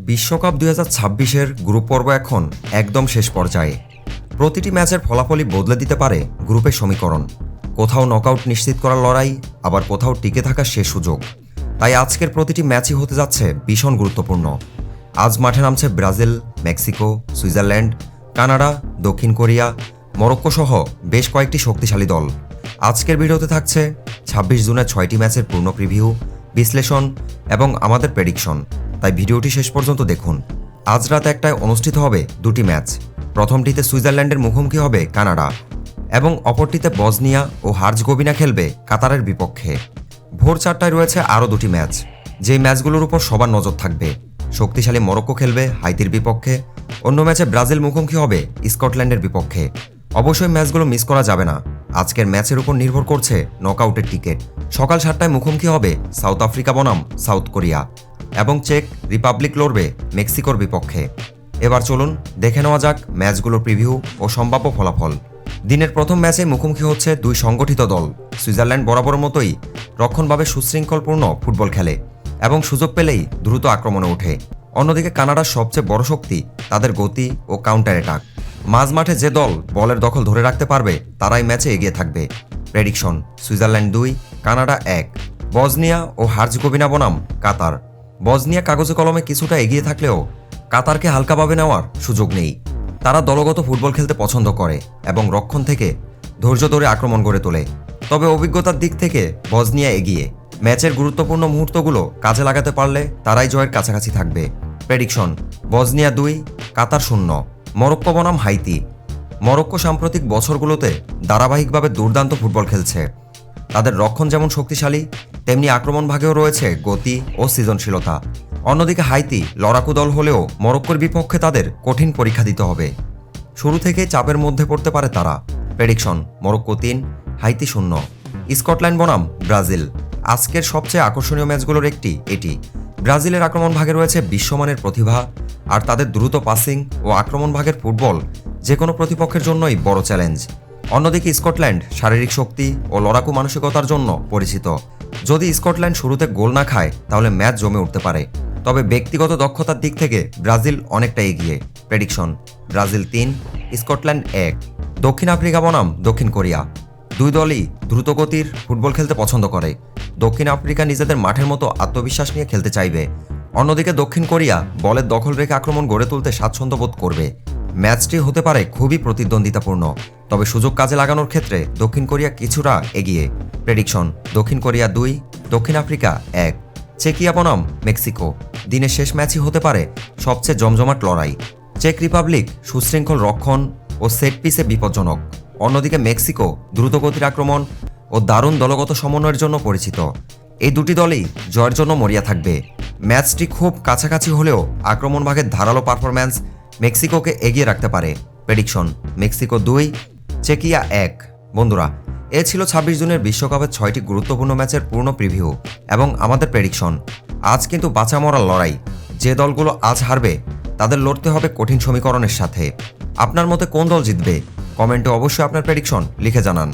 বিশ্বকাপ ২০২৬-এর গ্রুপ পর্ব এখন একদম শেষ পর্যায়ে। প্রতিটি ম্যাচের ফলাফলই বদলে দিতে পারে গ্রুপের সমীকরণ। কোথাও নকআউট নিশ্চিত করার লড়াই, আবার কোথাও টিকে থাকার শেষ সুযোগ। তাই আজকের প্রতিটি ম্যাচই হতে যাচ্ছে ভীষণ গুরুত্বপূর্ণ। আজ মাঠে নামছে ব্রাজিল, মেক্সিকো, সুইজারল্যান্ড, কানাডা, দক্ষিণ কোরিয়া, মরক্কো সহ বেশ কয়েকটি শক্তিশালী দল। আজকের ভিডিওতে থাকছে ২৬ জুনের ৬টি ম্যাচের পূর্ণ প্রিভিউ, বিশ্লেষণ এবং আমাদের প্রেডিকশন। তাই ভিডিওটি শেষ পর্যন্ত দেখুন। আজ রাত ১টায় অনুষ্ঠিত হবে দুটি ম্যাচ। প্রথমটিতে সুইজারল্যান্ডের মুখোমুখি হবে কানাডা এবং অপরটিতে বসনিয়া ও হার্জগোভিনা খেলবে কাতারের বিপক্ষে। ভোর ৪টায় রয়েছে আরও দুটি ম্যাচ, যেই ম্যাচগুলোর উপর সবার নজর থাকবে। শক্তিশালী মরক্কো খেলবে হাইতির বিপক্ষে, অন্য ম্যাচে ব্রাজিল মুখোমুখি হবে স্কটল্যান্ডের বিপক্ষে। অবশ্যই ম্যাচগুলো মিস করা যাবে না। আজকের ম্যাচের উপর নির্ভর করছে নকআউটের টিকিট। সকাল ৭টায় মুখোমুখি হবে সাউথ আফ্রিকা বনাম সাউথ কোরিয়া এবং চেক রিপাবলিক লড়বে মেক্সিকোর বিপক্ষে। এবার চলুন দেখে নেওয়া যাক ম্যাচগুলোর প্রিভিউ ও সম্ভাব্য ফলাফল। দিনের প্রথম ম্যাচে মুখোমুখি হচ্ছে দুই সংগঠিত দল। সুইজারল্যান্ড বরাবর মতোই রক্ষণভাবে সুশৃঙ্খলপূর্ণ ফুটবল খেলে এবং সুযোগ পেলেই দ্রুত আক্রমণে ওঠে। অন্যদিকে কানাডার সবচেয়ে বড় শক্তি তাদের গতি ও কাউন্টার অ্যাটাক। মাঝমাঠে যে দল বলের দখল ধরে রাখতে পারবে তারাই ম্যাচে এগিয়ে থাকবে। Prediction: Switzerland ২, Canada ১। বসনিয়া ও হার্জগোভিনা বনাম কাতার। বসনিয়া কাগজে কলমে কিছুটা এগিয়ে থাকলেও কাতারকে হালকাভাবে নেওয়ার সুযোগ নেই। তারা দলগত ফুটবল খেলতে পছন্দ করে এবং রক্ষণ থেকে ধৈর্য ধরে আক্রমণ গড়ে তোলে। তবে অভিজ্ঞতার দিক থেকে বসনিয়া এগিয়ে। ম্যাচের গুরুত্বপূর্ণ মুহূর্তগুলো কাজে লাগাতে পারলে তারাই জয়ের কাছাকাছি থাকবে। প্রেডিকশন: বসনিয়া ২, কাতার ০। মরক্কো বনাম হাইতি। মরক্কো সাম্প্রতিক বছরগুলোতে ধারাবাহিকভাবে দুর্দান্ত ফুটবল খেলছে। তাদের রক্ষণ যেমন শক্তিশালী, তেমনি আক্রমণ ভাগেও রয়েছে গতি ও সৃজনশীলতা। অন্যদিকে হাইতি লড়াকু দল হলেও মরক্কোর বিপক্ষে তাদের কঠিন পরীক্ষা দিতে হবে। শুরু থেকেই চাপের মধ্যে পড়তে পারে তারা। Prediction: Morocco ৩, Haiti ০। স্কটল্যান্ড বনাম ব্রাজিল। আজকের সবচেয়ে আকর্ষণীয় ম্যাচগুলোর একটি এটি। ব্রাজিলের আক্রমণ ভাগে রয়েছে বিশ্বমানের প্রতিভা, আর তাদের দ্রুত পাসিং ও আক্রমণ ভাগের ফুটবল যে কোনো প্রতিপক্ষের জন্যই বড় চ্যালেঞ্জ। অন্যদিকে স্কটল্যান্ড শারীরিক শক্তি ও লড়াকু মানসিকতার জন্য পরিচিত। যদি স্কটল্যান্ড শুরুতে গোল না খায় তাহলে ম্যাচ জমে উঠতে পারে। তবে ব্যক্তিগত দক্ষতার দিক থেকে ব্রাজিল অনেকটা এগিয়ে। Prediction: Brazil ৩, Scotland ১। দক্ষিণ আফ্রিকা বনাম দক্ষিণ কোরিয়া। দুই দলই দ্রুতগতির ফুটবল খেলতে পছন্দ করে। দক্ষিণ আফ্রিকা নিজেদের মাঠের মতো আত্মবিশ্বাস নিয়ে খেলতে চাইবে। অন্যদিকে দক্ষিণ কোরিয়া বলের দখল রেখে আক্রমণ গড়ে তুলতে স্বাচ্ছন্দ্য বোধ করবে। ম্যাচটি হতে পারে খুবই প্রতিদ্বন্দ্বিতাপূর্ণ, তবে সুযোগ কাজে লাগানোর ক্ষেত্রে দক্ষিণ কোরিয়া কিছুটা এগিয়ে। প্রেডিকশন: দক্ষিণ কোরিয়া ২, দক্ষিণ আফ্রিকা ১। চেকিয়া বনাম মেক্সিকো। দিনের শেষ ম্যাচই হতে পারে সবচেয়ে জমজমাট লড়াই। চেক রিপাবলিক সুশৃঙ্খল রক্ষণ ও সেট পিসে বিপজ্জনক। অন্যদিকে মেক্সিকো দ্রুতগতির আক্রমণ ও দারুণ দলগত সমন্বয়ের জন্য পরিচিত। এই দুটি দলই জয়ের জন্য মরিয়া থাকবে। ম্যাচটি খুব কাছাকাছি হলেও আক্রমণ ভাগের ধারালো পারফরম্যান্স মেক্সিকোকে এগিয়ে রাখতে পারে। Prediction: Mexico ২, চেকিয়া ১। বন্ধুরা, এ ছিল ২৬ জুনের বিশ্বকাপের ৬টি গুরুত্বপূর্ণ ম্যাচের পূর্ণ প্রিভিউ এবং আমাদের প্রেডিকশন। আজ কিন্তু বাঁচা মরার লড়াই। যে দলগুলো আজ হারবে তাদের লড়তে হবে কঠিন সমীকরণের সাথে। আপনার মতে কোন দল জিতবে? কমেন্টে অবশ্যই আপনার প্রেডিকশন লিখে জানান।